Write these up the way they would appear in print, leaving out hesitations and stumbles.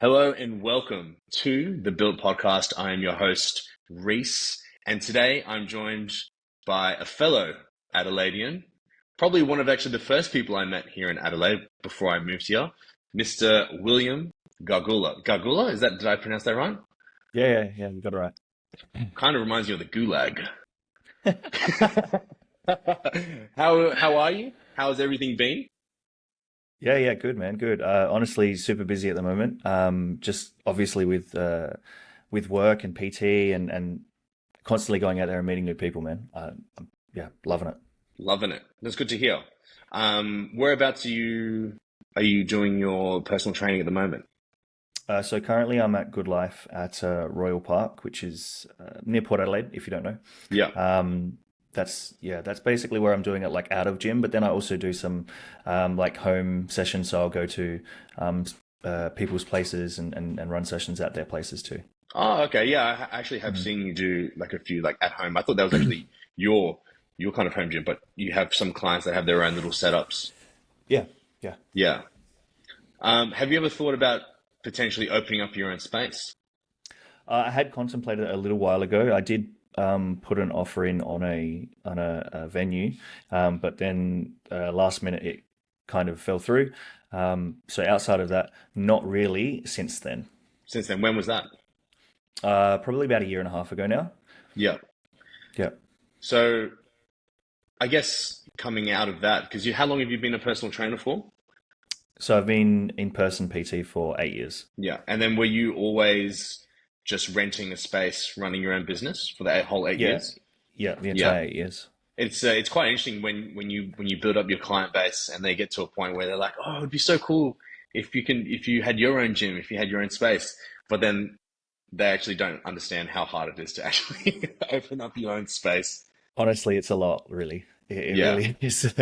Hello and welcome to the Build Podcast. I am your host, Reese, and today I'm joined by a fellow Adelaidean, probably one of actually the first people I met here in Adelaide before I moved here, Mr. William Gargula. Gargula, did I pronounce that right? Yeah, you got it Kind of reminds me of the Gulag. right. How are you? How's everything been? Yeah, good man, good. Honestly, super busy at the moment. Just obviously with work and PT and constantly going out there and meeting new people, man. Yeah, loving it. Loving it. That's good to hear. Whereabouts are you doing your personal training at the moment? So currently I'm at Good Life at Royal Park, which is near Port Adelaide, if you don't know. Yeah. That's basically where I'm doing it like out of gym, but then I also do some like home sessions. So I'll go to um, people's places and run sessions at their places too. Oh, okay. Yeah, I actually have Mhm. seen you do like a few like at home. I thought that was actually your your kind of home gym, but you have some clients that have their own little setups. Yeah, yeah. Yeah. Have you ever thought about potentially opening up your own space? I had contemplated it a little while ago. I did put an offer in on a venue, but then last minute it kind of fell through. So outside of that, not really since then. Since then, when was that? Probably about a year and a half ago now. Yeah. Yeah. So I guess coming out of that, because how long have you been a personal trainer for? So I've been in person PT for 8 years. Yeah. And then were you always just renting a space, running your own business for the whole eight Yeah, years? yeah, the Yeah. entire 8 years. It's quite interesting when you build up your client base and they get to a point where they're like, oh, it'd be so cool if you had your own gym, if you had your own space, but then they actually don't understand how hard it is to actually open up your own space. Honestly, it's a lot, really. It Yeah, really is.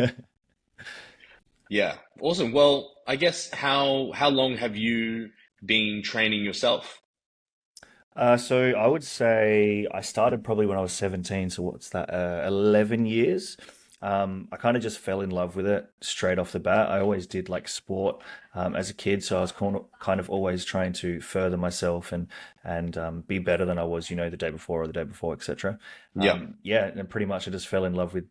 yeah, awesome. Well, I guess how long have you been training yourself? So I would say I started probably when I was 17. So what's that? 11 years. I kind of just fell in love with it straight off the bat. I always did like sport as a kid, so I was kind of always trying to further myself and be better than I was, the day before or the day before, etc. Yeah, Yeah, and pretty much I just fell in love with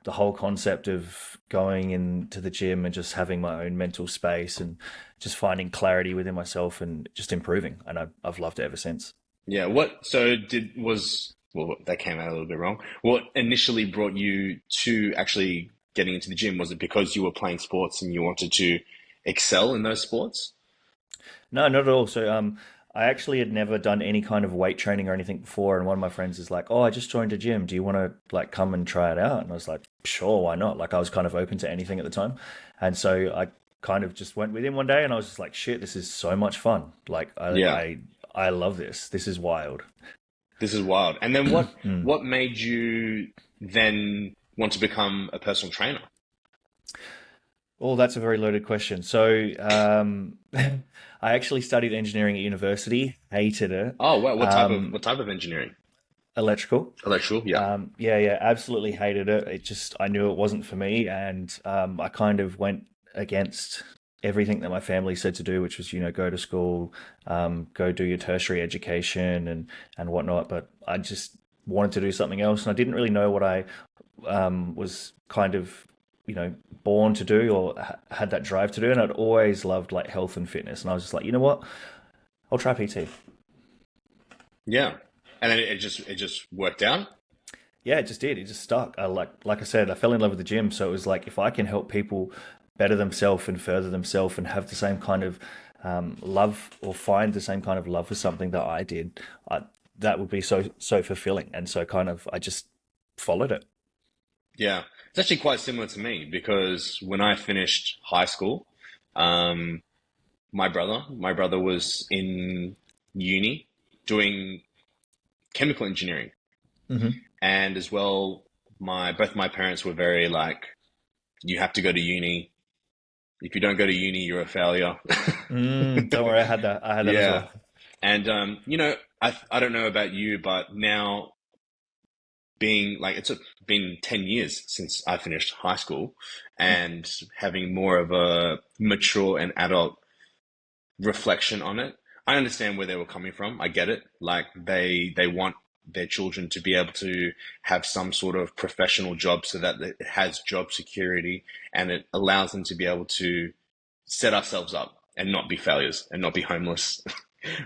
the whole concept of going into the gym and just having my own mental space and just finding clarity within myself and just improving. And I've loved it ever since. yeah. What so did was well that came out a little bit wrong. What initially brought you to actually getting into the gym? Was it because you were playing sports and you wanted to excel in those sports? No, not at all. So, I actually had never done any kind of weight training or anything before, and one of my friends is like, "Oh, I just joined a gym. Do you want to like come and try it out?" And I was like, "Sure, why not?" Like I was kind of open to anything at the time, and so I kind of just went with him one day, and I was just like, "Shit, this is so much fun! Like Yeah, I love this. This is wild." this is wild. And then Mm. what made you then want to become a personal trainer? Oh, that's a very loaded question. So, I actually studied engineering at university, hated it. Oh, wow. Um, What type of engineering? Electrical. Electrical, yeah. Yeah, absolutely hated it. I knew it wasn't for me, and I kind of went against everything that my family said to do, which was, go to school, go do your tertiary education and whatnot. But I just wanted to do something else, and I didn't really know what I was kind of, born to do or had that drive to do. And I'd always loved like health and fitness, and I was just like, you know what, I'll try PT. Yeah. And then it just worked out. Yeah, it just did. It just stuck. Like I said, I fell in love with the gym. So it was like if I can help people better themselves and further themselves and have the same kind of love or find the same kind of love for something that I did, that would be so fulfilling. And so kind of I just followed it. Yeah. It's actually quite similar to me because when I finished high school, um, my brother was in uni doing chemical engineering. Hmm. And as well, both my parents were very like, you have to go to uni. If you don't go to uni, you're a failure. Don't worry, I had that as Yeah. well. And I don't know about you, but now being like been 10 years since I finished high school and having more of a mature and adult reflection on it. I understand where they were coming from. I get it. Like they want their children to be able to have some sort of professional job so that it has job security and it allows them to be able to set ourselves up and not be failures and not be homeless,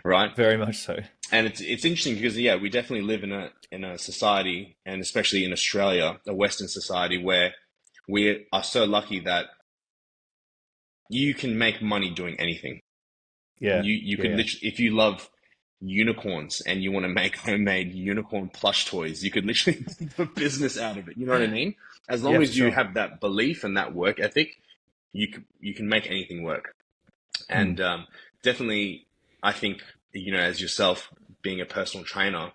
right? Very much so. And it's interesting because yeah, we definitely live in a society, and especially in Australia, a Western society where we are so lucky that you can make money doing anything. Yeah, You could yeah, literally, if you love unicorns and you want to make homemade unicorn plush toys, you could literally do a business out of it. You know what I mean? As long yeah, for as you sure. have that belief and that work ethic, you can make anything work. Mm. And definitely, I think, as yourself being a personal trainer,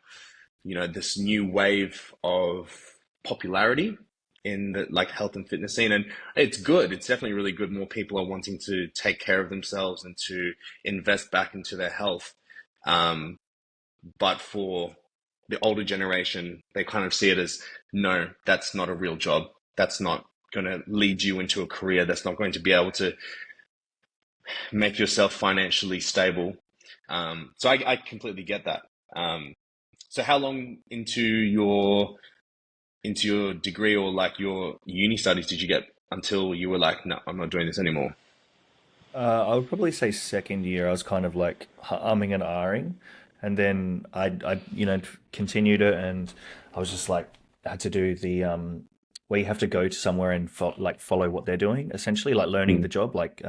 this new wave of popularity in the like health and fitness scene, and it's good. It's definitely really good. More people are wanting to take care of themselves and to invest back into their health. Um, but for the older generation, they kind of see it as, no, that's not a real job. That's not going to lead you into a career. That's not going to be able to make yourself financially stable. So I completely get that. So how long into your degree or like your uni studies did you get until you were like, no, I'm not doing this anymore? I would probably say second year, I was kind of like umming and ahhing, and then continued it, and I was just like, had to do the where you have to go to somewhere and follow what they're doing, essentially, like learning the Mm. job, like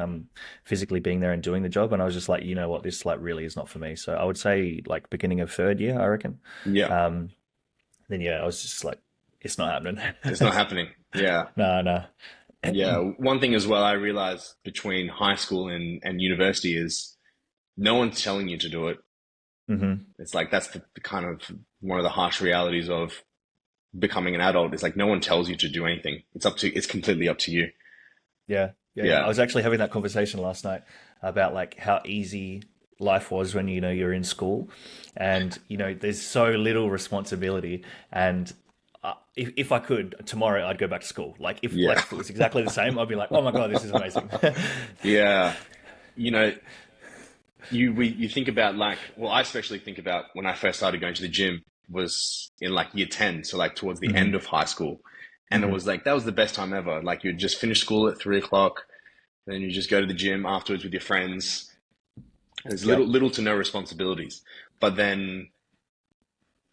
physically being there and doing the job. And I was just like, you know what, this like really is not for me. So I would say like beginning of third year, I reckon. Yeah, Um, then yeah, I was just like, it's not happening. it's not happening. Yeah. No, no. Yeah. One thing as well I realized between high school and university is no one's telling you to do it. Hmm. It's like that's the kind of one of the harsh realities of becoming an adult. It's like no one tells you to do anything. It's completely up to you. Yeah, yeah, yeah. I Yeah. was actually having that conversation last night about like how easy life was when you're in school, and there's so little responsibility. And if I could tomorrow, I'd go back to school. Yeah. If it was exactly the same, I'd be like, oh my god, this is amazing. Yeah. You know, you think about like, well, I especially think about when I first started going to the gym was in like year 10, so like towards the end Hmm. of high school. And it Hmm. was like that was the best time ever. Like you'd just finish school at 3 o'clock, then you just go to the gym afterwards with your friends. There's Yep. little to no responsibilities. But then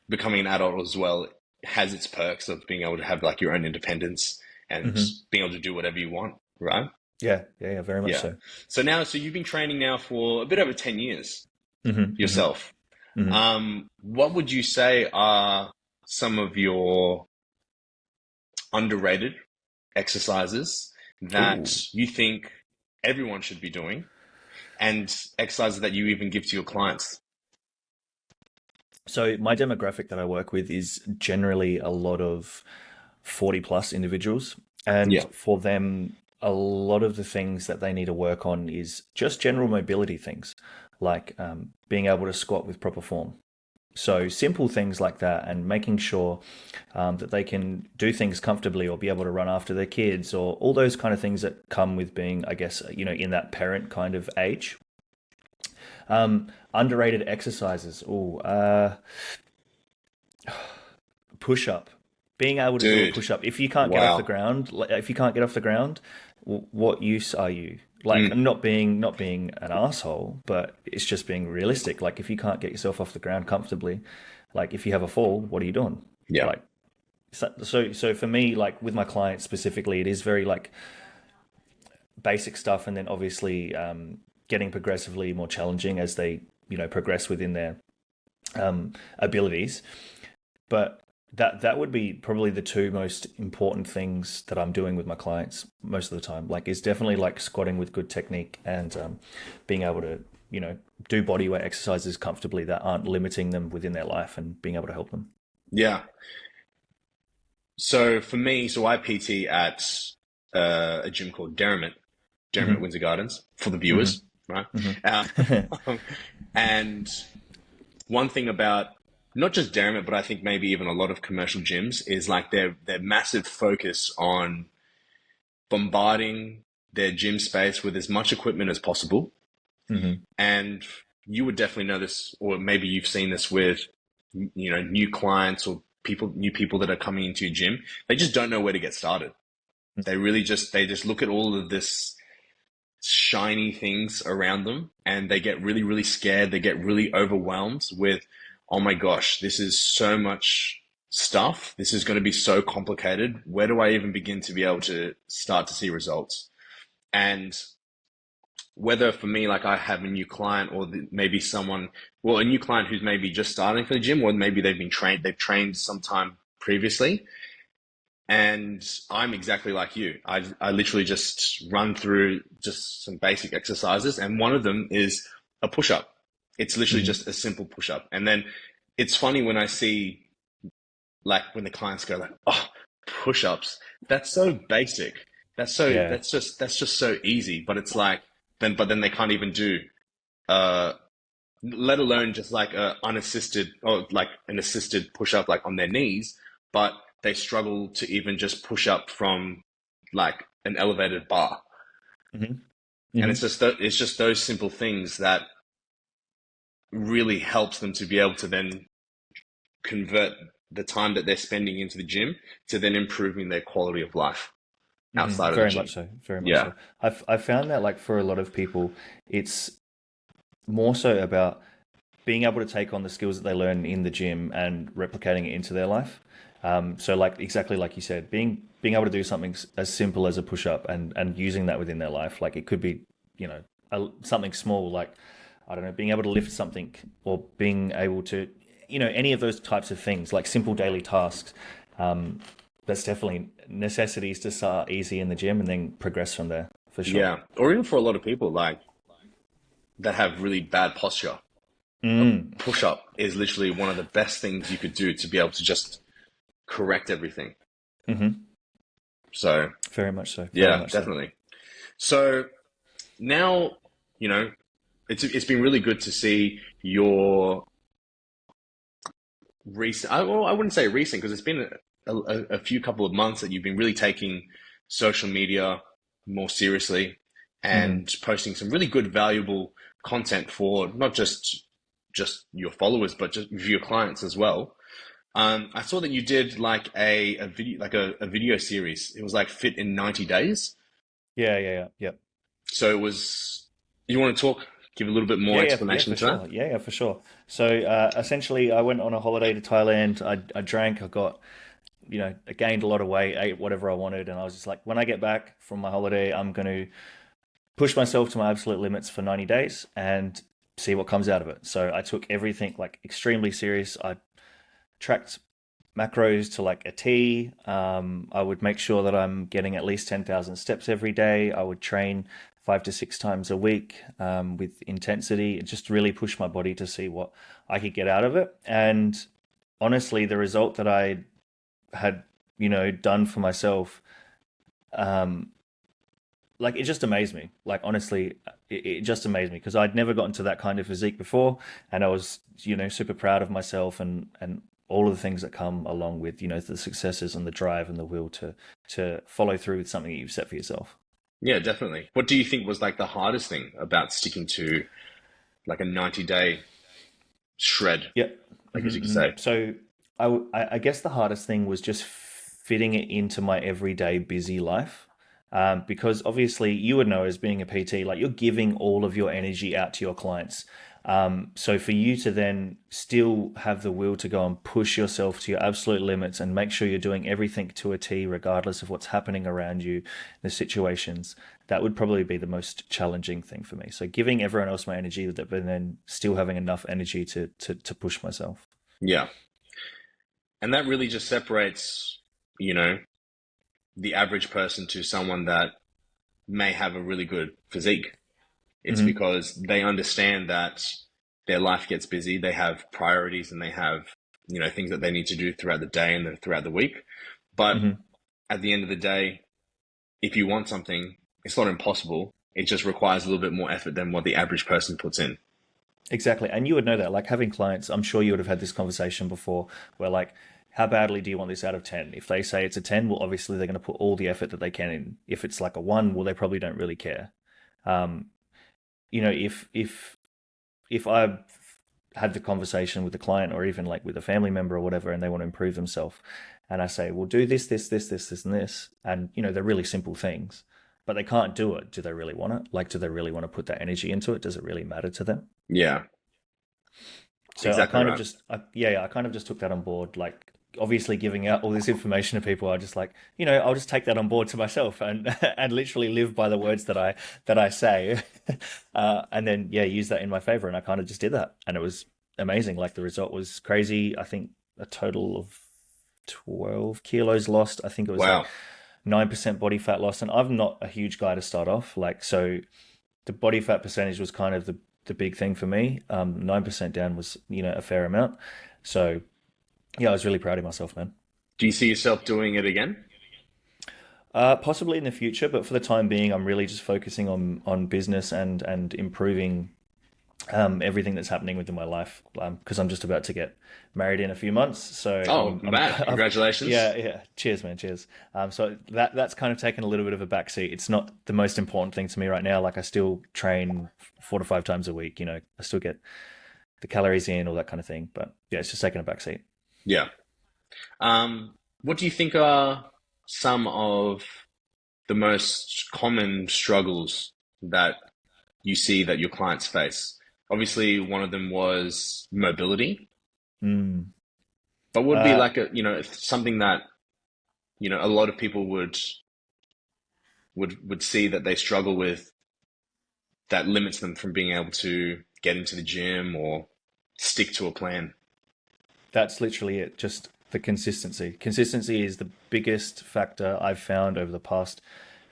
becoming an adult as well has its perks of being able to have like your own independence and Hmm. being able to do whatever you want, right? Yeah, yeah, yeah. Very much Yeah. so. So you've been training now for a bit over 10 years Hmm. Hmm. yourself. Hmm. What would you say are some of your underrated exercises Ooh. that you think everyone should be doing and exercises that you even give to your clients? So my demographic that I work with is generally a lot of 40 plus individuals. And Yeah. for them, a lot of the things that they need to work on is just general mobility things, like being able to squat with proper form. So simple things like that, and making sure that they can do things comfortably or be able to run after their kids, or all those kind of things that come with being, I guess, in that parent kind of age. Underrated exercises. Oh, push up, being able to do a Dude, push up. If you can't get off the wow. ground, if you can't get off the ground, what use are you? Like, Mm, I'm not being an asshole, but it's just being realistic. Like, if you can't get yourself off the ground comfortably, like if you have a fall, what are you doing? yeah. Like, so for me, like with my clients specifically, it is very like basic stuff, and then obviously getting progressively more challenging as they progress within their abilities. But that would be probably the two most important things that I'm doing with my clients most of the time. Like, is definitely like squatting with good technique, and being able to do body weight exercises comfortably that aren't limiting them within their life, and being able to help them. Yeah. So for me, so I PT at a gym called Derrimut Hmm. Windsor Gardens for the Hmm. viewers, right? Uh, Hmm. and one thing about not just Derrimut, but I think maybe even a lot of commercial gyms is like their massive focus on bombarding their gym space with as much equipment as possible Hmm. and you would definitely know this, or maybe you've seen this with, new clients or new people that are coming into your gym. They just don't know where to get started. They just look at all of this shiny things around them and they get really, really scared. They get really overwhelmed with, oh my gosh, this is so much stuff. This is going to be so complicated. Where do I even begin to be able to start to see results? And whether for me, like I have a new client or maybe someone, well, a new client who's maybe just starting for the gym, or maybe they've trained sometime previously. And I'm exactly like you. I literally just run through just some basic exercises. And one of them is a push up. It's literally Hmm. just a simple push up. And then it's funny when I see, like, when the clients go like, oh, push ups, that's so basic. Yeah. That's just so easy. But it's like, but then they can't even do, uh, let alone just like a unassisted or like an assisted push up like on their knees, but they struggle to even just push up from like an elevated bar. Hmm. And Hmm. it's just those simple things that really helps them to be able to then convert the time that they're spending into the gym to then improving their quality of life Hmm. outside of the Very much gym. so. Very much Yeah. so. I've found that like for a lot of people, it's more so about being able to take on the skills that they learn in the gym and replicating it into their life. So like exactly like you said, being able to do something as simple as a push up and using that within their life. Like it could be, you know, something small like I don't know, being able to lift something or being able to, any of those types of things, like simple daily tasks. Um, that's definitely necessities to start easy in the gym and then progress from there for sure. Yeah. Or even for a lot of people like that have really bad posture, a Mm. push up is literally one of the best things you could do to be able to just correct everything. Hmm. So, Very much so. Very yeah, much so. definitely. So now, you know, it's been really good to see your recent, well, I wouldn't say recent because it's been a few couple of months that you've been really taking social media more seriously Hmm. and posting some really good, valuable content for not just your followers, but just for your clients as well. I saw that you did like a video, like a video series. It was like Fit in 90 Days. Yeah, yeah, yeah, yeah. So it was, you want to give a little bit more Yeah, explanation for to that? sure. Yeah, for sure. So essentially, I went on a holiday to Thailand. I drank. I got, I gained a lot of weight, ate whatever I wanted, and I was just like, when I get back from my holiday, I'm going to push myself to my absolute limits for 90 days and see what comes out of it. So I took everything like extremely serious. I tracked macros to like a T. I would make sure that I'm getting at least 10,000 steps every day. I would train 5 to 6 times a week with intensity, just really push my body to see what I could get out of it. And honestly, the result that I had, done for myself, um, like it just amazed me. Like honestly, it just amazed me because I'd never gotten to that kind of physique before, and I was, super proud of myself and all of the things that come along with, the successes and the drive and the will to follow through with something that you've set for yourself. Yeah, definitely. What do you think was like the hardest thing about sticking to like a 90-day shred, Yeah. I guess you could Hmm. say? So I guess the hardest thing was just fitting it into my everyday busy life. Because obviously you would know as being a PT, like you're giving all of your energy out to your clients. So for you to then still have the will to go and push yourself to your absolute limits and make sure you're doing everything to a T, regardless of what's happening around you, the situations, that would probably be the most challenging thing for me. So giving everyone else my energy, but then still having enough energy to push myself. Yeah. And that really just separates, you know, the average person to someone that may have a really good physique. It's Hmm. because they understand that their life gets busy, they have priorities and they have, things that they need to do throughout the day and then throughout the week. But Hmm. at the end of the day, if you want something, it's not impossible. It just requires a little bit more effort than what the average person puts in. Exactly. And you would know that, like having clients, I'm sure you would have had this conversation before where, like, how badly do you want this out of 10? If they say it's a 10, well, obviously they're going to put all the effort that they can in. If it's like a 1, well, they probably don't really care. Um, if if I had the conversation with the client or even like with a family member or whatever, and they want to improve themselves, and I say, well, do this, and this, and they're really simple things, but they can't do it. Do they really want it? Like, do they really want to put that energy into it? Does it really matter to them? Yeah, So exactly right. I kind of just took that on board. Like, obviously, giving out all this information to people, I just like, I'll just take that on board to myself and and literally live by the words that I say, and then use that in my favor. And I kind of just did that, and it was amazing. Like the result was crazy. I think a total of 12 kilos lost. I think it was like Wow. 9% body fat lost, and I'm not a huge guy to start off. Like, so the body fat percentage was kind of the big thing for me. 9% down was, a fair amount. So yeah, I was really proud of myself, man. Do you see yourself doing it again? Possibly in the future, but for the time being, I'm really just focusing on business and improving everything that's happening within my life. Because I'm just about to get married in a few months, so Oh, man, congratulations. yeah. Cheers, man. Cheers. So that's kind of taken a little bit of a backseat. It's not the most important thing to me right now. Like, I still train 4 to 5 times a week. I still get the calories in, all that kind of thing. But yeah, it's just taking a backseat. Yeah. What do you think are some of the most common struggles that you see that your clients face? Obviously, one of them was mobility, Mm. but would be Uh, like something that, a lot of people would see that they struggle with that limits them from being able to get into the gym or stick to a plan. that's literally it. Just the consistency. Consistency is the biggest factor I've found over the past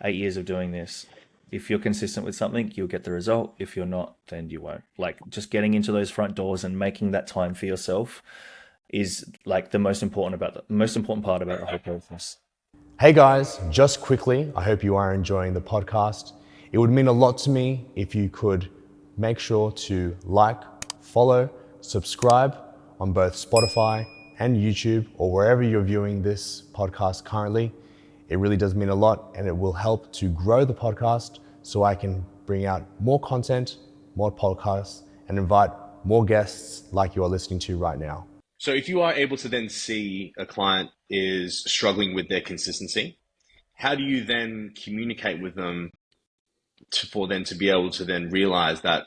8 years of doing this. If you're consistent with something, you'll get the result. If you're not, then you won't. Like, just getting into those front doors and making that time for yourself is like the most important part about the whole process. Hey guys, just quickly, I hope you are enjoying the podcast. It would mean a lot to me if you could make sure to like, follow, subscribe on both Spotify and YouTube or wherever you're viewing this podcast currently. It really does mean a lot, and it will help to grow the podcast so I can bring out more content, more podcasts, and invite more guests like you are listening to right now. So if you are able to then see a client is struggling with their consistency, how do you then communicate with them for them to be able to then realize that,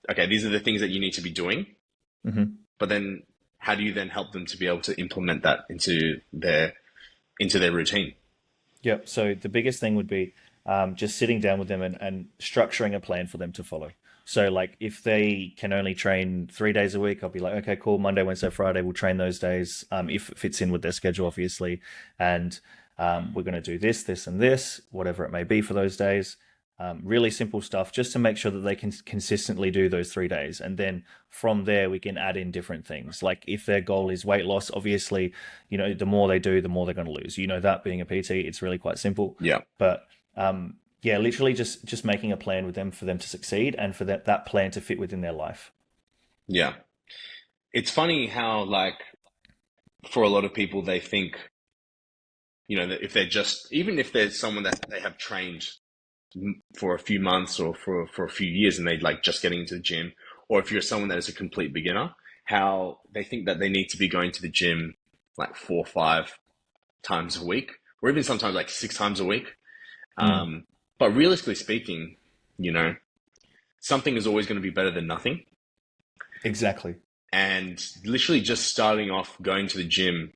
okay, these are the things that you need to be doing, Hmm. but then how do you then help them to be able to implement that into their routine? Yep. So the biggest thing would be just sitting down with them and structuring a plan for them to follow. So, like, if they can only train 3 days a week, I'll be like, okay, cool. Monday, Wednesday, Friday, we'll train those days, if it fits in with their schedule, obviously. And we're going to do this, and this, whatever it may be for those days. Really simple stuff, just to make sure that they can consistently do those 3 days. And then from there, we can add in different things. Like, if their goal is weight loss, obviously, the more they do, the more they're going to lose. That being a PT, it's really quite simple. Yeah. But yeah, literally just making a plan with them for them to succeed and for that plan to fit within their life. Yeah. It's funny how, like, for a lot of people, they think, that if they're just, even if there's someone that they have trained for a few months or for a few years and they like just getting into the gym, or if you're someone that is a complete beginner, how they think that they need to be going to the gym like 4 or 5 times a week, or even sometimes like 6 times a week. Mm, But realistically speaking, something is always going to be better than nothing. exactly. And literally just starting off going to the gym,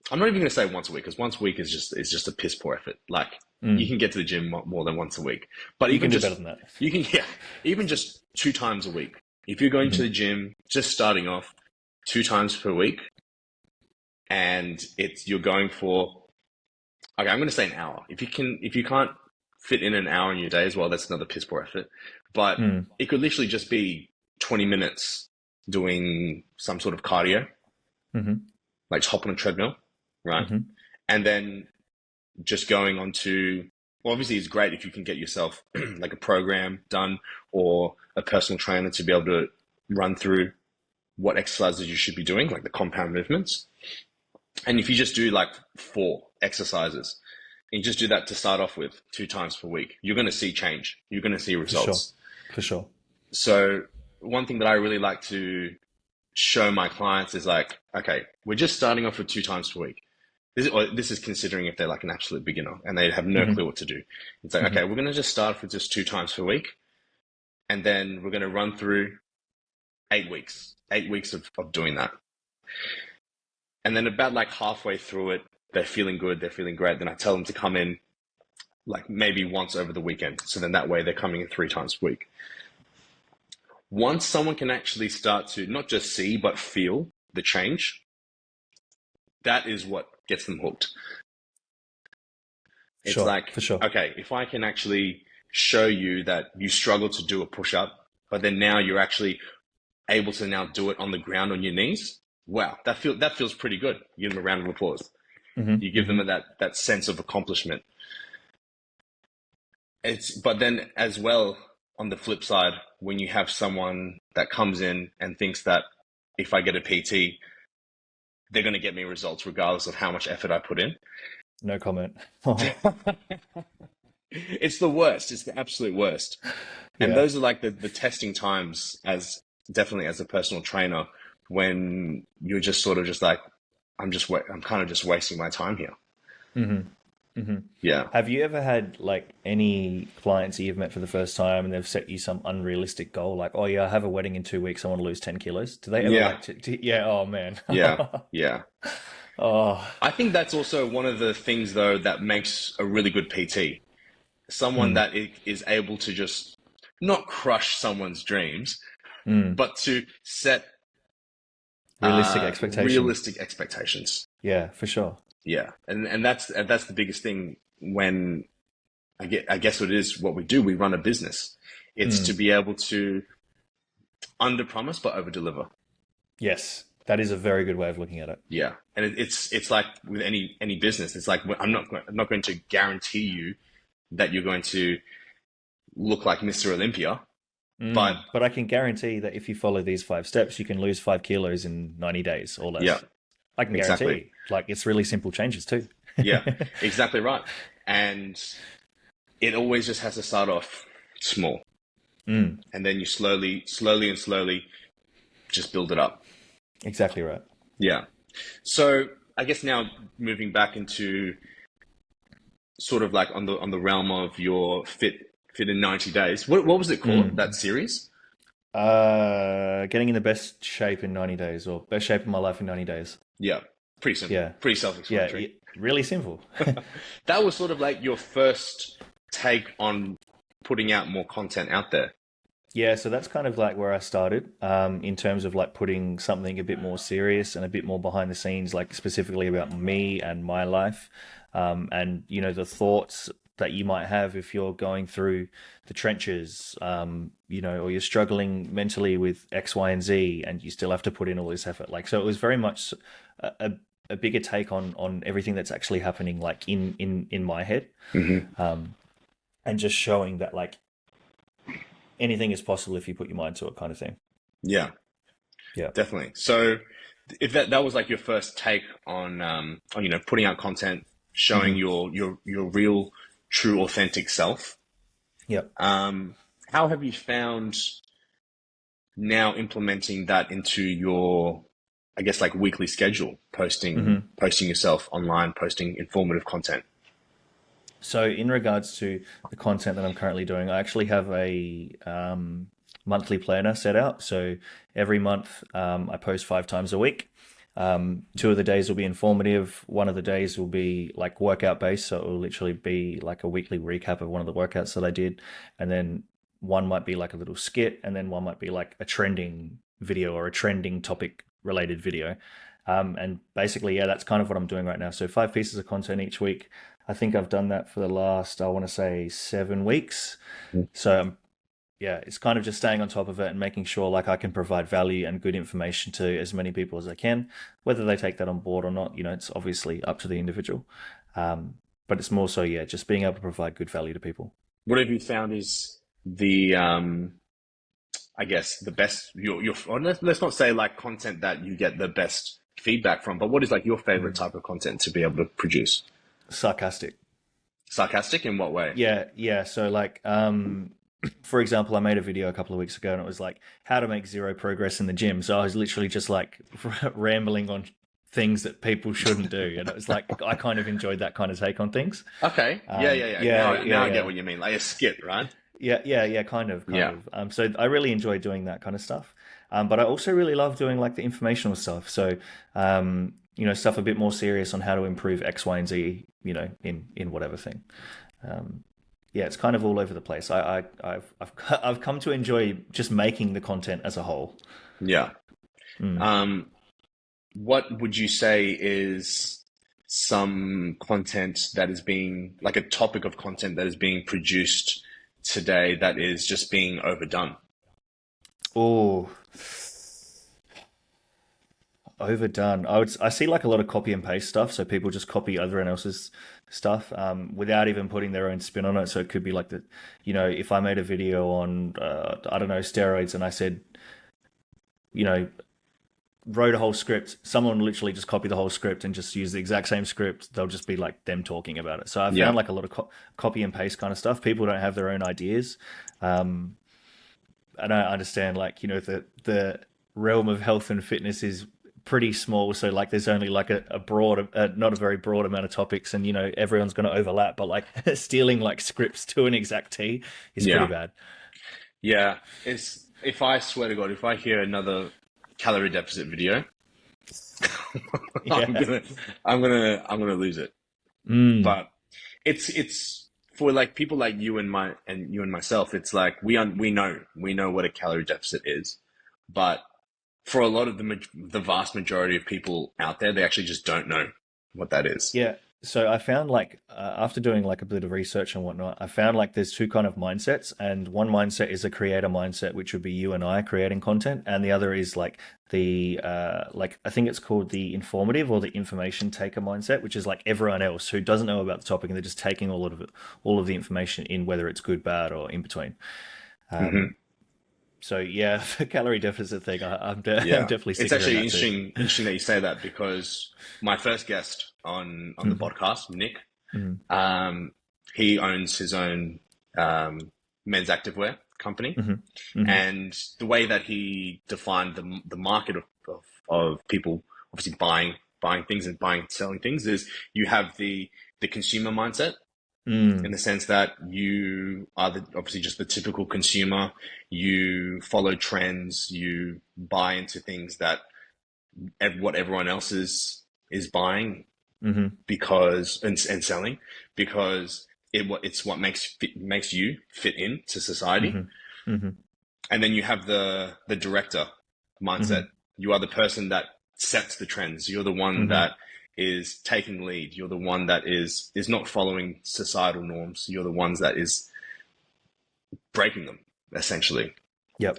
I'm not even going to say once a week, because once a week is just a piss poor effort. Like, you Mm, can get to the gym more than once a week, but you can even do better just than that. you can yeah, even just 2 times a week. If you're going to Hmm. the gym, just starting off 2 times per week, and you're going for, okay, I'm going to say an hour. If you can't fit in an hour in your day as well, that's another piss poor effort. But Mm, it could literally just be 20 minutes doing some sort of cardio, hmm. like just hop on a treadmill, right? Hmm. And then just going on to, well, obviously it's great if you can get yourself like a program done or a personal trainer to be able to run through what exercises you should be doing, like the compound movements. And if you just do like 4 exercises, and you just do that to start off with 2 times per week, you're going to see change. You're going to see For sure. results. For sure. So one thing that I really like to show my clients is like, okay, we're just starting off with 2 times per week. This is considering if they're like an absolute beginner and they have no clue what to do. It's like, okay, we're going to just start with just 2 times per week. And then we're going to run through 8 weeks, 8 weeks of doing that. And then about like halfway through it, they're feeling good, they're feeling great. Then I tell them to come in like maybe once over the weekend. So then that way they're coming in 3 times per week. Once someone can actually start to not just see, but feel the change, that is what gets them hooked. It's like, for sure. Okay, if I can actually show you that you struggle to do a push-up, but then now you're actually able to now do it on the ground on your knees, wow, that feels pretty good. You give them a round of applause. You give them that sense of accomplishment. But then as well, on the flip side, when you have someone that comes in and thinks that if I get a PT, they're going to get me results regardless of how much effort I put in. No comment. It's the worst. It's the absolute worst. And those are like the testing times definitely as a personal trainer, when you're just sort of just like, I'm kind of just wasting my time here. Yeah. Have you ever had like any clients that you've met for the first time and they've set you some unrealistic goal, like, oh yeah, I have a wedding in 2 weeks, I want to lose 10 kilos? Do they ever like to yeah, oh man. Yeah. Oh, I think that's also one of the things though that makes a really good PT. Someone that is able to just not crush someone's dreams, but to set realistic expectations. Yeah, for sure. Yeah, and that's the biggest thing when I guess it is what we do. We run a business. It's to be able to under-promise but over-deliver. Yes, that is a very good way of looking at it. Yeah, and it's like with any business. It's like I'm not going to guarantee you that you're going to look like Mr. Olympia, but I can guarantee that if you follow these 5 steps, you can lose 5 kilos in 90 days or less. Yeah. I can guarantee. Like, it's really simple changes too. Yeah, exactly right. And it always just has to start off small. And then you slowly just build it up. Exactly right. Yeah. So I guess now moving back into sort of like on the realm of your fit in 90 days. What was it called, that series? Getting in the best shape in 90 days, or best shape of my life in 90 days. Yeah. Pretty simple. Yeah. Pretty self-explanatory. Yeah, really simple. That was sort of like your first take on putting out more content out there. Yeah, so that's kind of like where I started, in terms of like putting something a bit more serious and a bit more behind the scenes, like specifically about me and my life, and you know, the thoughts that you might have if you're going through the trenches, you know, or you're struggling mentally with X, Y, and Z, and you still have to put in all this effort. Like, so it was very much a bigger take on everything that's actually happening, like in my head, and just showing that like anything is possible if you put your mind to it, kind of thing. Yeah, definitely. So if that was like your first take on you know, putting out content, showing your real, true, authentic self. Yep. How have you found now implementing that into your, I guess, like weekly schedule, posting yourself online, posting informative content? So in regards to the content that I'm currently doing, I actually have a monthly planner set out. So every month I post 5 times a week. 2 of the days will be informative. 1 of the days will be like workout based. So it will literally be like a weekly recap of one of the workouts that I did. And then 1 might be like a little skit. And then 1 might be like a trending video or a trending topic related video. And basically, yeah, that's kind of what I'm doing right now. So 5 pieces of content each week. I think I've done that for the last, I want to say 7 weeks. So yeah, it's kind of just staying on top of it and making sure like I can provide value and good information to as many people as I can. Whether they take that on board or not, you know, it's obviously up to the individual. But it's more so, yeah, just being able to provide good value to people. What have you found is the, I guess, the best, or let's not say like content that you get the best feedback from, but what is like your favorite type of content to be able to produce? Sarcastic. Sarcastic in what way? Yeah. So like, for example, I made a video a couple of weeks ago and it was like how to make zero progress in the gym. So I was literally just like rambling on things that people shouldn't do. And it was like, I kind of enjoyed that kind of take on things. Okay. Now I get what you mean. Like a skit, right? Yeah, kind of. Yeah. So I really enjoy doing that kind of stuff. But I also really love doing like the informational stuff. So, stuff a bit more serious on how to improve X, Y, and Z, in whatever thing. Yeah, it's kind of all over the place. I've come to enjoy just making the content as a whole. Yeah. What would you say is some content that is being like a topic of content that is being produced today that is just being overdone? Oh, overdone. I see like a lot of copy and paste stuff. So people just copy everyone else's stuff without even putting their own spin on it. So it could be like if I made a video on I don't know, steroids, and I said, wrote a whole script, someone literally just copy the whole script and just use the exact same script. They'll just be like them talking about it. So I found like a lot of copy and paste kind of stuff. People don't have their own ideas. And I understand like, the realm of health and fitness is pretty small. So like there's only like a broad, not a very broad amount of topics, and, everyone's going to overlap, but like stealing like scripts to an exact T is pretty bad. Yeah. If I swear to God, if I hear another calorie deficit video, I'm gonna lose it. But it's for like people like you and myself. It's like we know what a calorie deficit is, but for a lot of the vast majority of people out there, they actually just don't know what that is. Yeah. So I found like after doing like a bit of research and whatnot, I found like there's two kind of mindsets, and one mindset is a creator mindset, which would be you and I creating content, and the other is like the like I think it's called the informative or the information taker mindset, which is like everyone else who doesn't know about the topic and they're just taking all of the information in, whether it's good, bad, or in between. So yeah, the calorie deficit thing, I'm definitely. It's actually interesting that you say that, because my first guest on the podcast, Nick, he owns his own men's activewear company, and the way that he defined the market of people obviously buying things and selling things is you have the consumer mindset. In the sense that you are obviously just the typical consumer. You follow trends, you buy into things that what everyone else is buying because and selling, because it's what makes you fit into society. And then you have the director mindset. You are the person that sets the trends. You're the one that is taking lead. You're the one that is not following societal norms. You're the ones that is breaking them, essentially.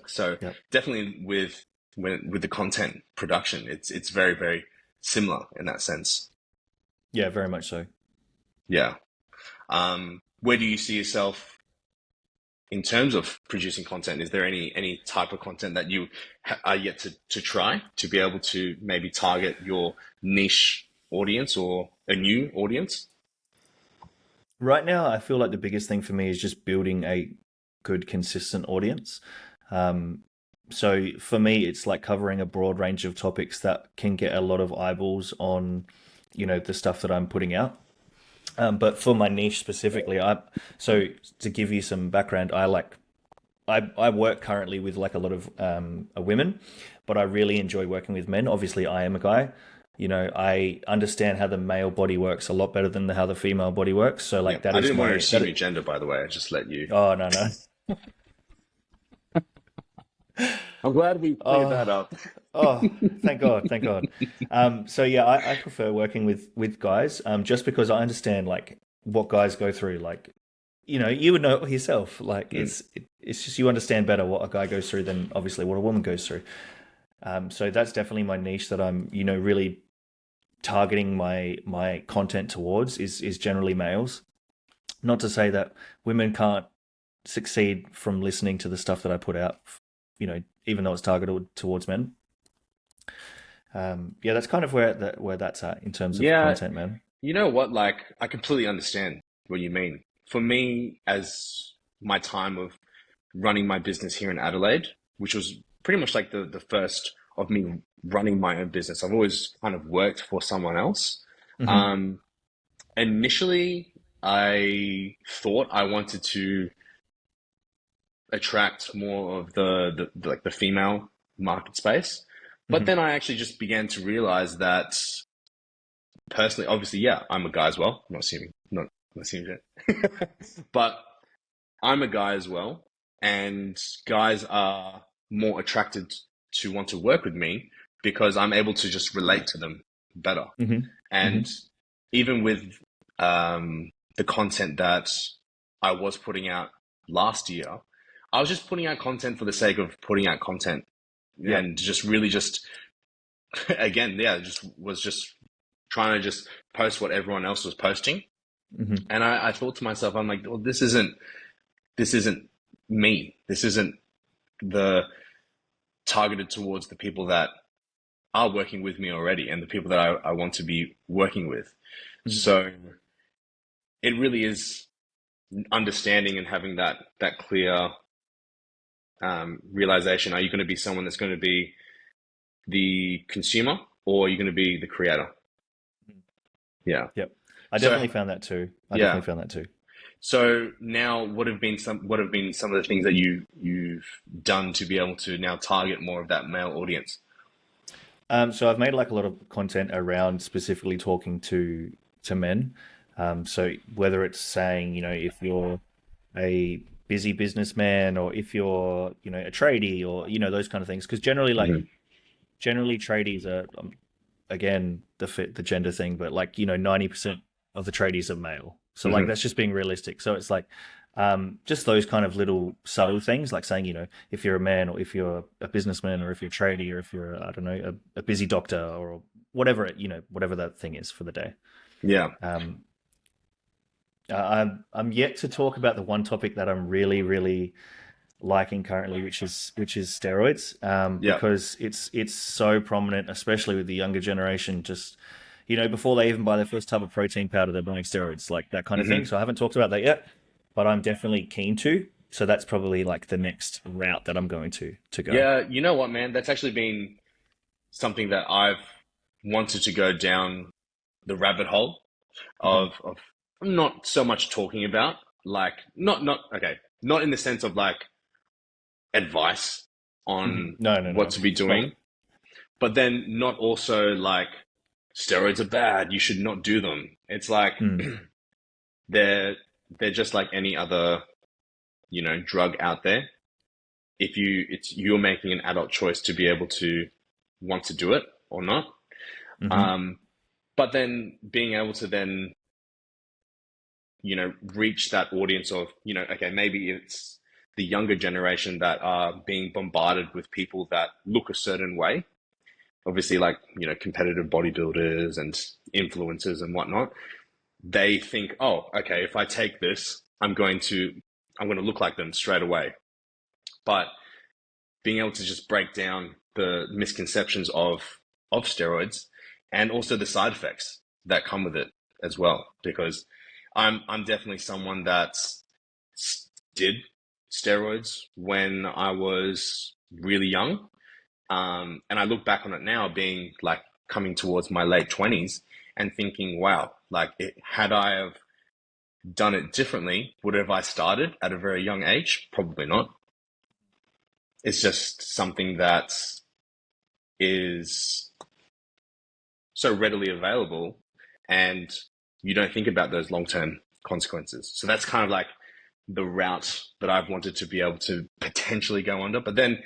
So definitely with the content production, it's very, very similar in that sense. Yeah, very much so. Yeah. Where do you see yourself in terms of producing content? Is there any type of content that you are yet to try to be able to maybe target your niche audience or a new audience? Right now, I feel like the biggest thing for me is just building a good, consistent audience. So for me, it's like covering a broad range of topics that can get a lot of eyeballs on, the stuff that I'm putting out. But for my niche specifically, so to give you some background, I work currently with like a lot of women, but I really enjoy working with men. Obviously, I am a guy. I understand how the male body works a lot better than how the female body works. So like that I is didn't want to assume your gender, by the way. I just let you. Oh, no. I'm glad we cleared that up. Oh, thank God. So yeah, I prefer working with guys, just because I understand like what guys go through. Like, you would know it yourself. Like it's just you understand better what a guy goes through than obviously what a woman goes through. So that's definitely my niche that I'm, really targeting my content towards is generally males. Not to say that women can't succeed from listening to the stuff that I put out, even though it's targeted towards men. Yeah, that's kind of where that's at in terms of content, man. You know what? Like, I completely understand what you mean. For me, as my time of running my business here in Adelaide, which was pretty much like the first of me running my own business. I've always kind of worked for someone else. Hmm. Um, Initially, I thought I wanted to attract more of like the female market space. But Hmm. then I actually just began to realize that personally, obviously, yeah, I'm a guy as well. Not assuming it. But I'm a guy as well, and guys are more attracted to want to work with me because I'm able to just relate to them better. Hmm. Hmm. And even with the content that I was putting out last year, I was just putting out content for the sake of putting out content Yeah. and just really just again, yeah, just trying to just post what everyone else was posting. Hmm. And I thought to myself, I'm like, well, this isn't me. This isn't the targeted towards the people that are working with me already and the people that I want to be working with. Hmm. So it really is understanding and having that clear realization. Are you going to be someone that's going to be the consumer or are you going to be the creator? Yeah. Yep. I So definitely found that too. I yeah. definitely found that too. So now, what have been some of the things that you've done to be able to now target more of that male audience? So I've made like a lot of content around specifically talking to men. So whether it's saying, if you're a busy businessman or if you're, a tradie or, those kind of things. Because Hmm. generally tradies are, again, the gender thing, but like, 90% of the tradies are male. So like Hmm. that's just being realistic. So it's like just those kind of little subtle things, like saying, if you're a man or if you're a businessman or if you're a tradie or if you're, I don't know, a busy doctor or whatever whatever that thing is for the day. Yeah. Um, I'm yet to talk about the one topic that I'm really, really liking currently, which is steroids, Yeah. because it's so prominent, especially with the younger generation. Just before they even buy their first tub of protein powder, they're buying steroids, like that kind of thing. Hmm. So I haven't talked about that yet, but I'm definitely keen to. So that's probably like the next route that I'm going to go. Yeah. You know what, man? That's actually been something that I've wanted to go down the rabbit hole Hmm. of not so much talking about, like not okay, not in the sense of like advice Hmm. on No, no, what no. to be doing, but then not also like steroids are bad, you should not do them. It's like Mm, they're they're just like any other, drug out there. If you're making an adult choice to be able to want to do it or not. hmm. Um, but then being able to then, reach that audience of, okay, maybe it's the younger generation that are being bombarded with people that look a certain way. Obviously, like, competitive bodybuilders and influencers and whatnot. They think, oh, okay, if I take this, I'm going to look like them straight away. But being able to just break down the misconceptions of steroids and also the side effects that come with it as well, because I'm definitely someone that did steroids when I was really young, and I look back on it now, being like coming towards my late 20s, and thinking, wow, like had I have done it differently, would have I started at a very young age? Probably not. It's just something that is so readily available and you don't think about those long-term consequences. So that's kind of like the route that I've wanted to be able to potentially go under. But then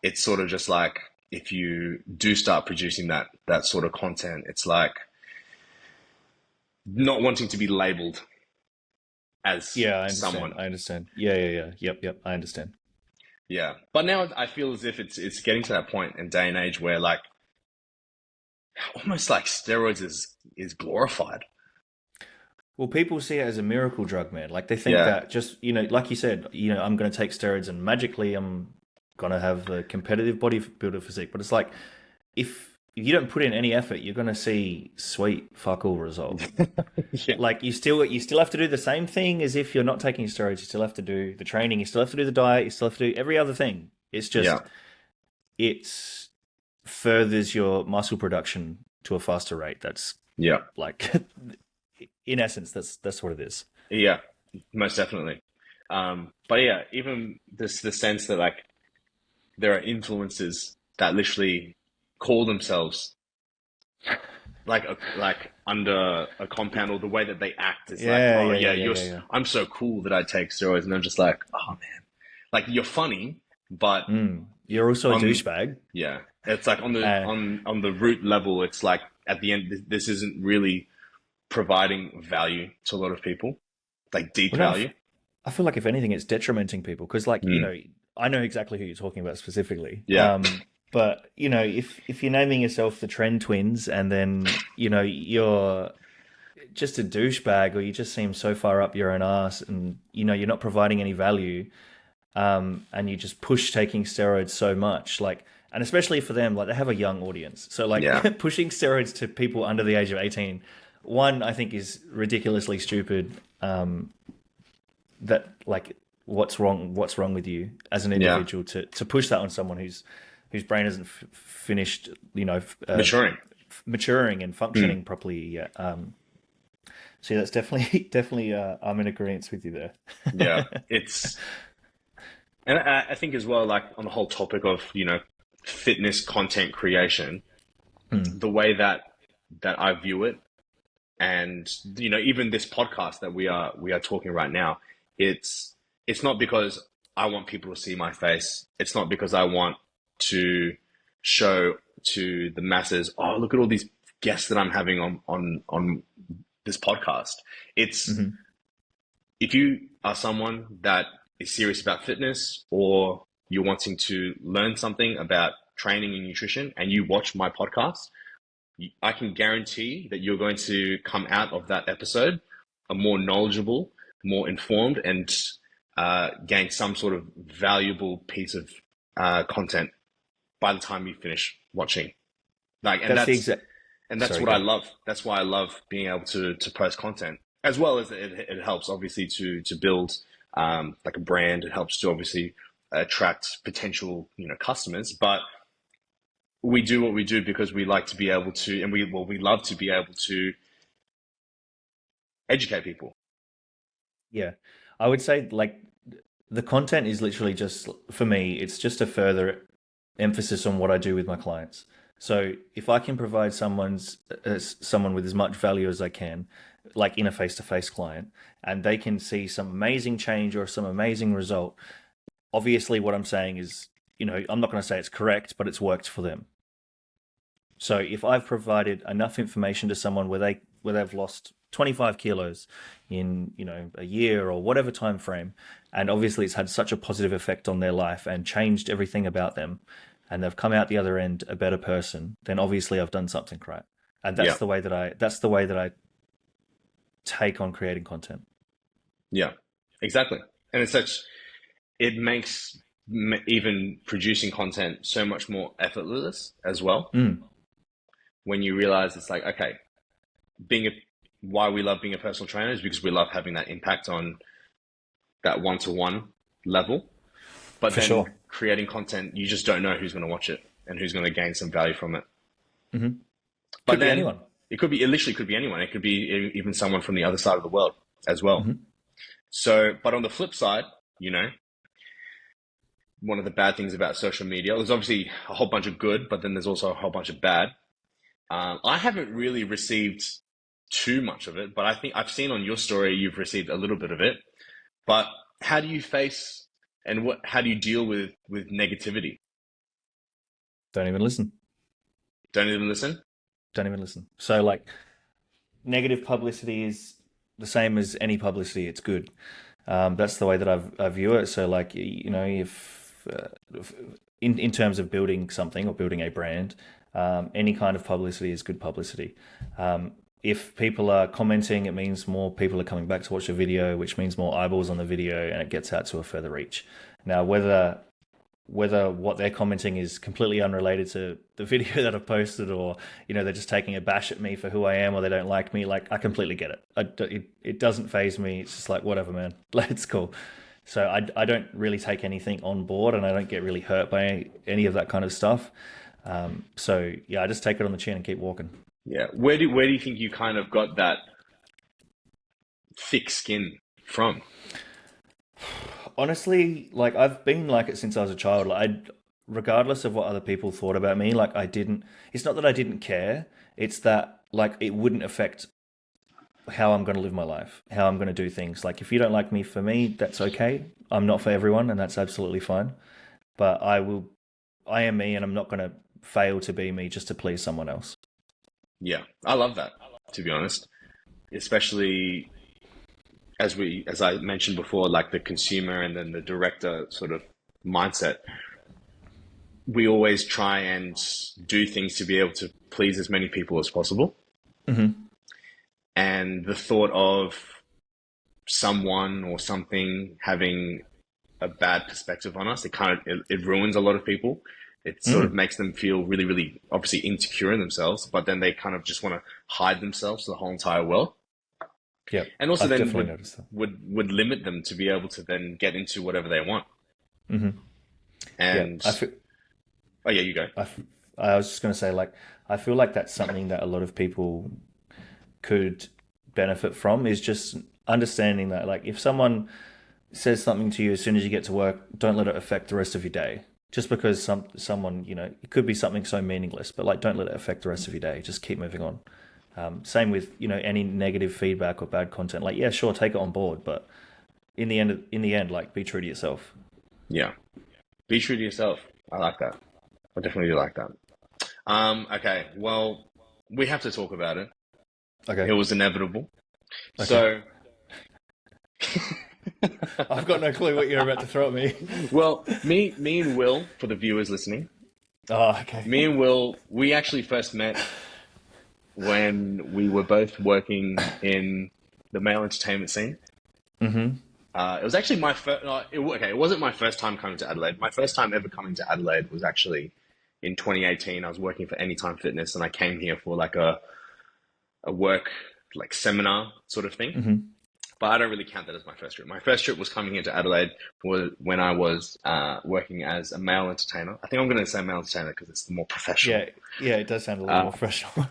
it's sort of just like if you do start producing that sort of content, it's like not wanting to be labeled as Yeah, I understand. someone. I understand. Yeah, yeah, yeah. Yep, yep. I understand. Yeah. But now I feel as if it's getting to that point in day and age where like almost like steroids is glorified. Well, people see it as a miracle drug, man. Like they think Yeah. that just, like you said, I'm going to take steroids and magically I'm going to have a competitive bodybuilder physique. But it's like, if if you don't put in any effort, you're going to see sweet fuck all result. Yeah. Like you still have to do the same thing as if you're not taking steroids. You still have to do the training. You still have to do the diet. You still have to do every other thing. It's just Yeah. it's furthers your muscle production to a faster rate. That's Yeah. like, in essence, that's what it is. Yeah. Most definitely. But yeah, even the sense that like there are influencers that literally call themselves like under a compound, or the way that they act is like, oh yeah, I'm so cool that I take steroids, and I'm just like, oh man, like you're funny, but You're also a douchebag. yeah, it's like on the root level, it's like at the end, this isn't really providing value to a lot of people, like deep value. I feel like if anything, it's detrimenting people because, like, I know exactly who you're talking about specifically. Yeah. But if you're naming yourself the Trend Twins, and then you're just a douchebag, or you just seem so far up your own ass, and you're not providing any value, and you just push taking steroids so much, like, and especially for them, like they have a young audience, so like pushing steroids to people under the age of 18, one, I think is ridiculously stupid. That like what's wrong with you as an individual to push that on someone whose brain isn't finished, maturing and functioning properly yet. So that's definitely I'm in agreement with you there. Yeah, and I think as well, like on the whole topic of fitness content creation, the way that I view it, and even this podcast that we are talking right now, it's not because I want people to see my face. It's not because I want to show to the masses, oh, look at all these guests that I'm having on this podcast. It's if you are someone that is serious about fitness, or you're wanting to learn something about training and nutrition, and you watch my podcast, I can guarantee that you're going to come out of that episode a more knowledgeable, more informed, and gain some sort of valuable piece of content by the time you finish watching. Like, and that's what I love. That's why I love being able to post content, as well as it helps obviously to build like a brand. It helps to obviously attract potential customers, but we do what we do because we like to be able to, and we love to be able to educate people. Yeah, I would say like the content is literally just, for me, it's just a further emphasis on what I do with my clients. So if I can provide someone with as much value as I can, like in a face-to-face client, and they can see some amazing change or some amazing result, obviously what I'm saying is, I'm not going to say it's correct, but it's worked for them. So if I've provided enough information to someone where they've lost 25 kilos in a year or whatever time frame, and obviously it's had such a positive effect on their life and changed everything about them, and they've come out the other end a better person, then obviously I've done something right. And that's the way that I take on creating content. Yeah, exactly. And it makes even producing content so much more effortless as well. When you realize it's like, okay, why we love being a personal trainer is because we love having that impact on that one-to-one level. But For then sure. Creating content, you just don't know who's going to watch it and who's going to gain some value from it. But Could be anyone. It literally could be anyone. It could be even someone from the other side of the world as well. So, but on the flip side, one of the bad things about social media, there's obviously a whole bunch of good, but then there's also a whole bunch of bad. I haven't really received too much of it, but I think I've seen on your story, you've received a little bit of it. But how do you face how do you deal with negativity? Don't even listen. Don't even listen? Don't even listen. So like, negative publicity is the same as any publicity. It's good. That's the way that I view it. So like, if in terms of building something or building a brand, any kind of publicity is good publicity. If people are commenting, it means more people are coming back to watch a video, which means more eyeballs on the video, and it gets out to a further reach. Now, whether whether what they're commenting is completely unrelated to the video that I've posted, or they're just taking a bash at me for who I am, or they don't like me. Like, I completely get it. It doesn't faze me. It's just like, whatever, man. Like, it's cool. So I don't really take anything on board, and I don't get really hurt by any of that kind of stuff. So yeah, I just take it on the chin and keep walking. Yeah. Where do you think you kind of got that thick skin from? Honestly, like, I've been like it since I was a child. Like, regardless of what other people thought about me, like, it's not that I didn't care. It's that, like, it wouldn't affect how I'm going to live my life, how I'm going to do things. Like, if you don't like me, for me, that's okay. I'm not for everyone, and that's absolutely fine. But I am me, and I'm not going to fail to be me just to please someone else. Yeah, I love that, to be honest. Especially as I mentioned before, like the consumer and then the director sort of mindset. We always try and do things to be able to please as many people as possible. Mm-hmm. And the thought of someone or something having a bad perspective on us, it ruins a lot of people. It sort of makes them feel really, really obviously insecure in themselves, but then they kind of just want to hide themselves to the whole entire world. Yeah. And also I've then definitely noticed that. would limit them to be able to then get into whatever they want. Mm-hmm. And Yeah, oh yeah, you go. I was just going to say, like, I feel like that's something that a lot of people could benefit from, is just understanding that, like, if someone says something to you as soon as you get to work, don't let it affect the rest of your day. Just because someone, it could be something so meaningless, but, like, don't let it affect the rest of your day. Just keep moving on. Same with, any negative feedback or bad content. Like, yeah, sure, take it on board, but in the end, like, be true to yourself. Yeah. Be true to yourself. I like that. I definitely do like that. Okay, well, we have to talk about it. Okay. It was inevitable. Okay. So I've got no clue what you're about to throw at me. well, me and Will, for the viewers listening. Oh, okay. Me and Will, we actually first met when we were both working in the male entertainment scene. Mm-hmm. It was actually my first. It wasn't my first time coming to Adelaide. My first time ever coming to Adelaide was actually in 2018. I was working for Anytime Fitness, and I came here for like a work like seminar sort of thing. Mm-hmm. But I don't really count that as my first trip. My first trip was coming into Adelaide when I was working as a male entertainer. I think I'm going to say male entertainer because it's the more professional. Yeah, it does sound a little more professional.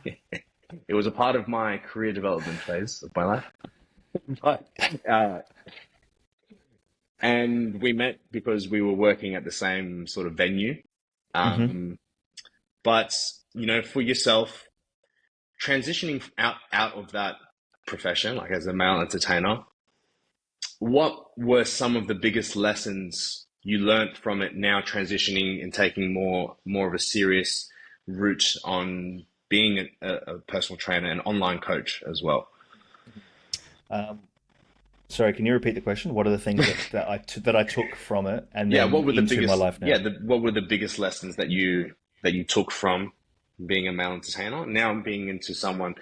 It was a part of my career development phase of my life. But, and we met because we were working at the same sort of venue. Mm-hmm. But, for yourself, transitioning out of that profession, like as a male entertainer, what were some of the biggest lessons you learned from it now transitioning and taking more of a serious route on being a personal trainer and online coach as well? Sorry, can you repeat the question? What are the things that I took from it, and then what were the into biggest, my life now? what were the biggest lessons that you took from being a male entertainer, now being into someone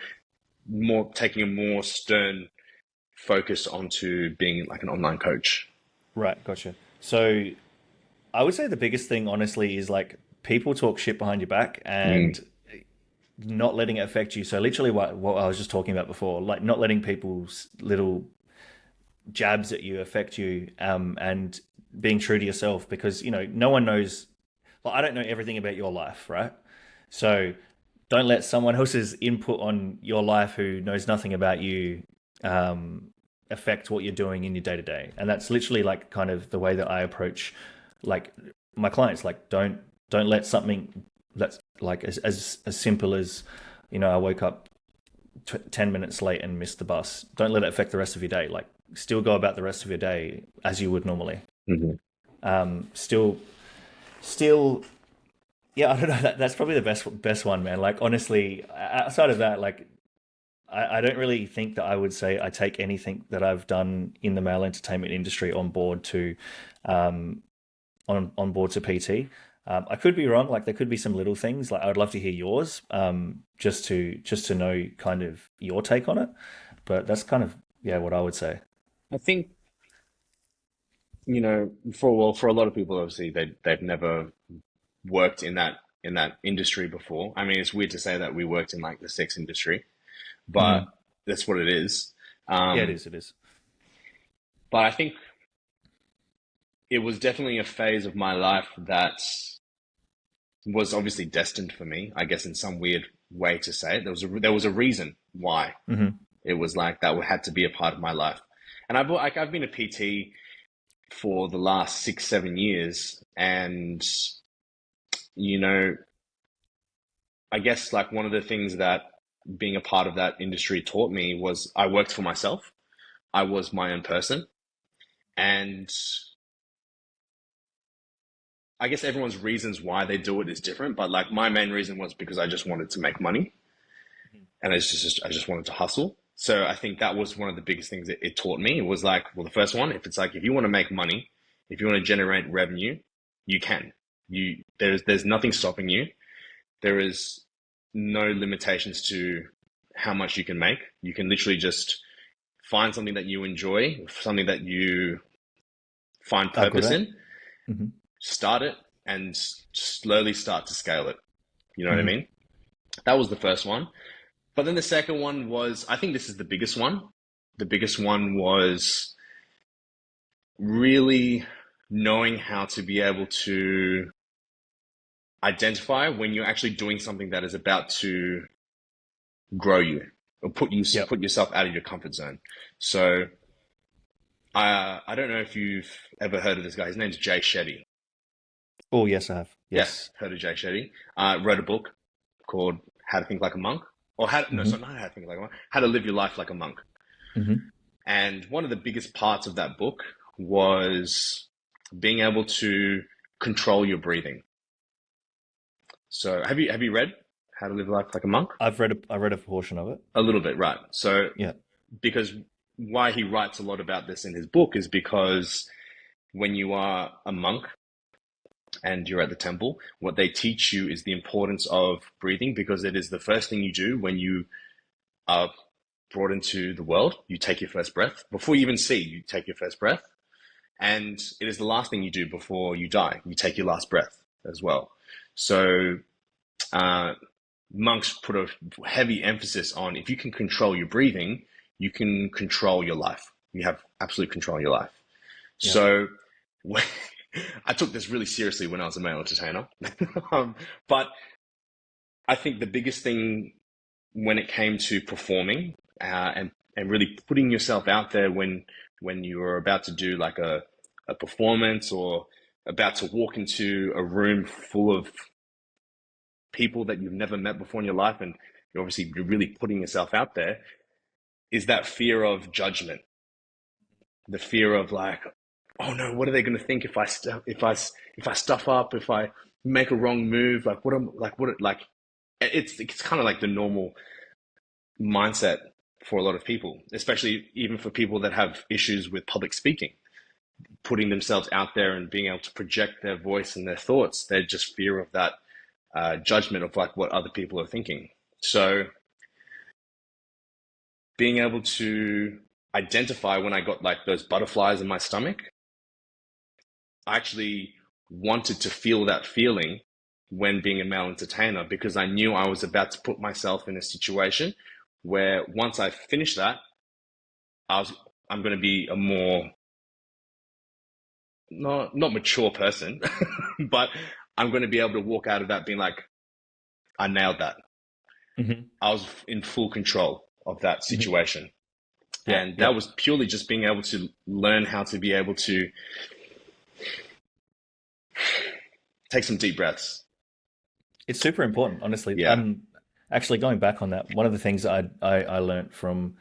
more, taking a more stern focus onto being like an online coach? Right, gotcha. So I would say the biggest thing, honestly, is like people talk shit behind your back and not letting it affect you. So literally what I was just talking about before, like not letting people's little jabs at you affect you, and being true to yourself, because, no one knows, well, I don't know everything about your life, right? So don't let someone else's input on your life who knows nothing about you affect what you're doing in your day to day. And that's literally like kind of the way that I approach like my clients. Like don't let something that's like as simple as, I woke up 10 minutes late and missed the bus. Don't let it affect the rest of your day. Like still go about the rest of your day as you would normally. Mm-hmm. Still, yeah, I don't know. That's probably the best one, man. Like honestly, outside of that, like I don't really think that I would say I take anything that I've done in the male entertainment industry on board to on board to PT. I could be wrong. Like there could be some little things. Like I would love to hear yours, just to know kind of your take on it. But that's kind of what I would say. I think for a lot of people, obviously they've never worked in that industry before. I mean, it's weird to say that we worked in like the sex industry, but Mm. that's what it is. Yeah, it Um, is. It is. but I think it was definitely a phase of my life that was obviously destined for me, I guess, in some weird way to say it. There was a reason why Hmm. it was like that had to be a part of my life. And I've been a PT for the last 6, 7 years, and you know, I guess like one of the things that being a part of that industry taught me was I worked for myself. I was my own person, and I guess everyone's reasons why they do it is different. But like my main reason was because I just wanted to make money, and I just wanted to hustle. So I think that was one of the biggest things that it taught me. It was like, well, the first one, if it's like if you want to make money, if you want to generate revenue, you can. There's nothing stopping you. There is no limitations to how much you can make. You can literally just find something that you enjoy, something that you find Are good purpose at. in, Hmm. start it, and slowly start to scale it. You know what I Hmm. mean? That was the first one. But then the second one was, I think this is the biggest one. The biggest one was really knowing how to be able to identify when you're actually doing something that is about to grow you or Yep. put yourself out of your comfort zone. So I don't know if you've ever heard of this guy. His name's Jay Shetty. Oh, yes, I have. Yeah, Yes. heard of Jay Shetty. Wrote a book called How to Think Like a Monk, or how no, Hmm. sorry, not How to Think Like a Monk. How to Live Your Life Like a Monk. Hmm. And one of the biggest parts of that book was being able to control your breathing. So have you read How to Live Life Like a Monk? I read a portion of it. A little bit, right? So Yeah. because why he writes a lot about this in his book is because when you are a monk and you're at the temple, what they teach you is the importance of breathing because it is the first thing you do when you are brought into the world. You take your first breath. Before you even see, you take your first breath. And it is the last thing you do before you die. You take your last breath as well. So uh, monks put a heavy emphasis on if you can control your breathing, you can control your life. You have absolute control of your life. Yeah. So I took this really seriously when I was a male entertainer. But I think the biggest thing when it came to performing and really putting yourself out there when you are about to do like a performance or about to walk into a room full of people that you've never met before in your life and you're really putting yourself out there is that fear of judgment, the fear of like, oh no, what are they going to think if if I stuff up, if I make a wrong move, like what it's kind of like the normal mindset for a lot of people, especially even for people that have issues with public speaking, putting themselves out there and being able to project their voice and their thoughts. They're just fear of that judgment of like what other people are thinking. So being able to identify when I got like those butterflies in my stomach, I actually wanted to feel that feeling when being a male entertainer because I knew I was about to put myself in a situation where once I finished that, I was I'm going to be a more not mature person, but I'm going to be able to walk out of that being like, I nailed that. Hmm. I was in full control of that Hmm. situation. Yep. And that Yep. was purely just being able to learn how to be able to take some deep breaths. It's super important, honestly. Yeah. Actually going back on that, one of the things that I learned from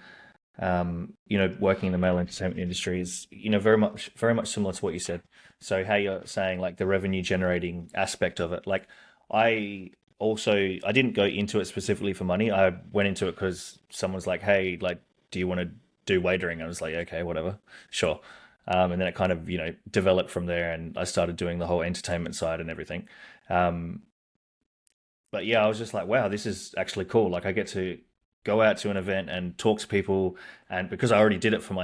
working in the male entertainment industry is, very much similar to what you said. So how you're saying like the revenue generating aspect of it. Like I didn't go into it specifically for money. I went into it because someone's like, hey, like, do you want to do waitering? I was like, okay, whatever, sure. And then it kind of, developed from there and I started doing the whole entertainment side and everything. Um, but yeah, I was just like, wow, this is actually cool. Like I get to go out to an event and talk to people, and because I already did it for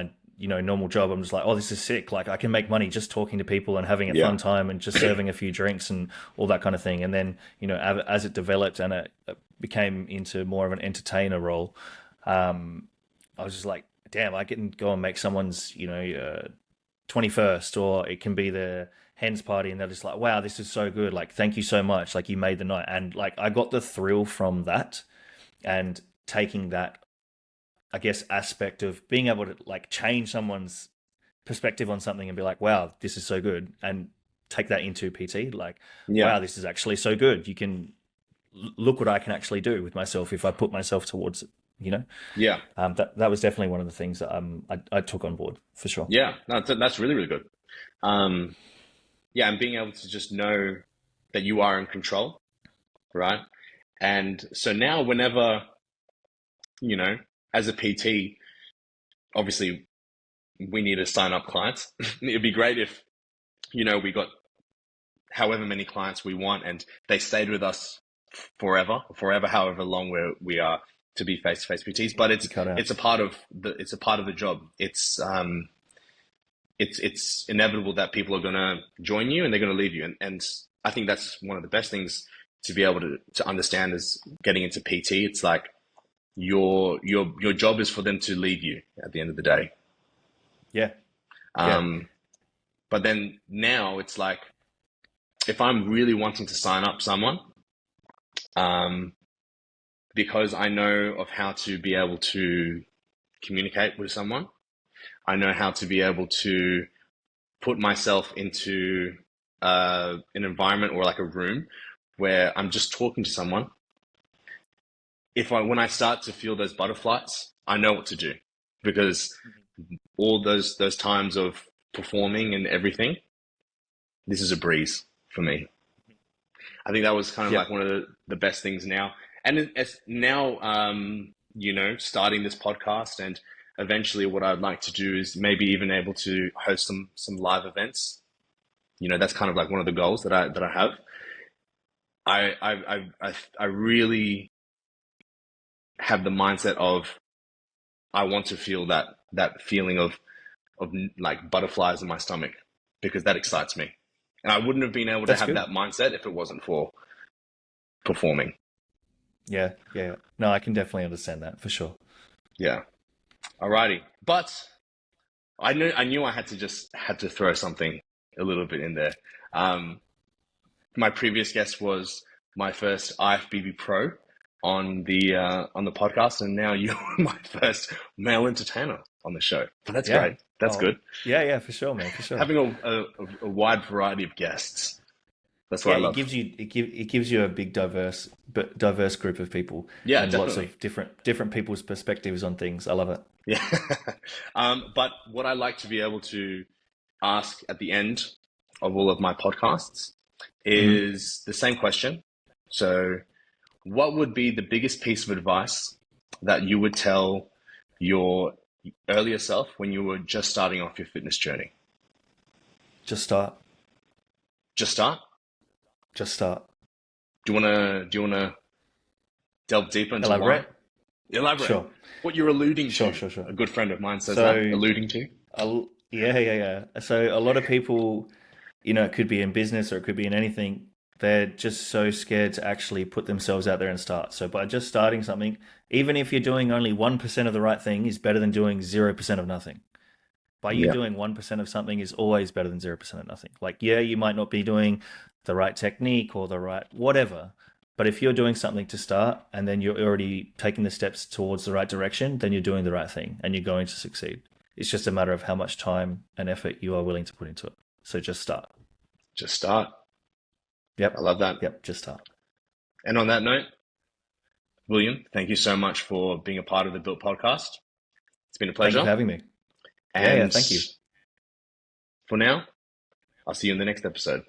normal job, I'm just like, oh, this is sick. Like I can make money just talking to people and having a Yeah. fun time and just serving a few drinks and all that kind of thing. And then, as it developed and it became into more of an entertainer role, I was just like, damn, I can go and make someone's, 21st, or it can be the hens party, and they're just like, wow, this is so good. Like, thank you so much. Like, you made the night. And like, I got the thrill from that, and taking that, I guess, aspect of being able to like change someone's perspective on something and be like, wow, this is so good. And take that into PT. Like, Yeah. wow, this is actually so good. You can look what I can actually do with myself if I put myself towards it. Yeah. That was definitely one of the things that I took on board for sure. Yeah. No, that's really, really good. Yeah, and being able to just know that you are in control, right? And so now whenever, as a PT, obviously we need to sign up clients. It'd be great if, we got however many clients we want and they stayed with us forever, however long we are to be face-to-face PTs. But it's a part of the job. It's inevitable that people are going to join you and they're going to leave you. And I think that's one of the best things to be able to understand is getting into PT. It's like your job is for them to leave you at the end of the day. Yeah. But then now it's like, if I'm really wanting to sign up someone, because I know of how to be able to communicate with someone, I know how to be able to put myself into an environment or like a room where I'm just talking to someone. When I start to feel those butterflies, I know what to do, because all those times of performing and everything, this is a breeze for me. I think that was kind of like one of the best things now. And it's now, starting this podcast, and eventually what I'd like to do is maybe even able to host some live events. That's kind of like one of the goals that I have. I really have the mindset of, I want to feel that feeling of like butterflies in my stomach, because that excites me. And I wouldn't have been able to have that mindset if it wasn't for performing. Yeah. No, I can definitely understand that for sure. Yeah. Alrighty. But I knew I had to throw something a little bit in there. My previous guest was my first IFBB pro on the podcast, and now you're my first male entertainer on the show. But that's great. That's good. Yeah, for sure, man, for sure. Having a wide variety of guests. That's what I love. It gives you a big diverse group of people. Yeah, and definitely. Lots of different people's perspectives on things. I love it. Yeah. But what I like to be able to ask at the end of all of my podcasts is the same question. So, what would be the biggest piece of advice that you would tell your earlier self when you were just starting off your fitness journey? Just start. Just start? Just start. Do you wanna delve deeper into Elaborate? why? Elaborate. Sure. What you're alluding to. Sure. A good friend of mine says that. Alluding to. Yeah. So a lot of people, it could be in business or it could be in anything. They're just so scared to actually put themselves out there and start. So by just starting something, even if you're doing only 1% of the right thing, is better than doing 0% of nothing. By you doing 1% of something is always better than 0% of nothing. Like, you might not be doing the right technique or the right whatever, but if you're doing something to start and then you're already taking the steps towards the right direction, then you're doing the right thing and you're going to succeed. It's just a matter of how much time and effort you are willing to put into it. So just start. Just start. Yep. I love that. Yep. Just start. And on that note, William, thank you so much for being a part of the Built podcast. It's been a pleasure. Thank you for having me. And thank you. For now, I'll see you in the next episode.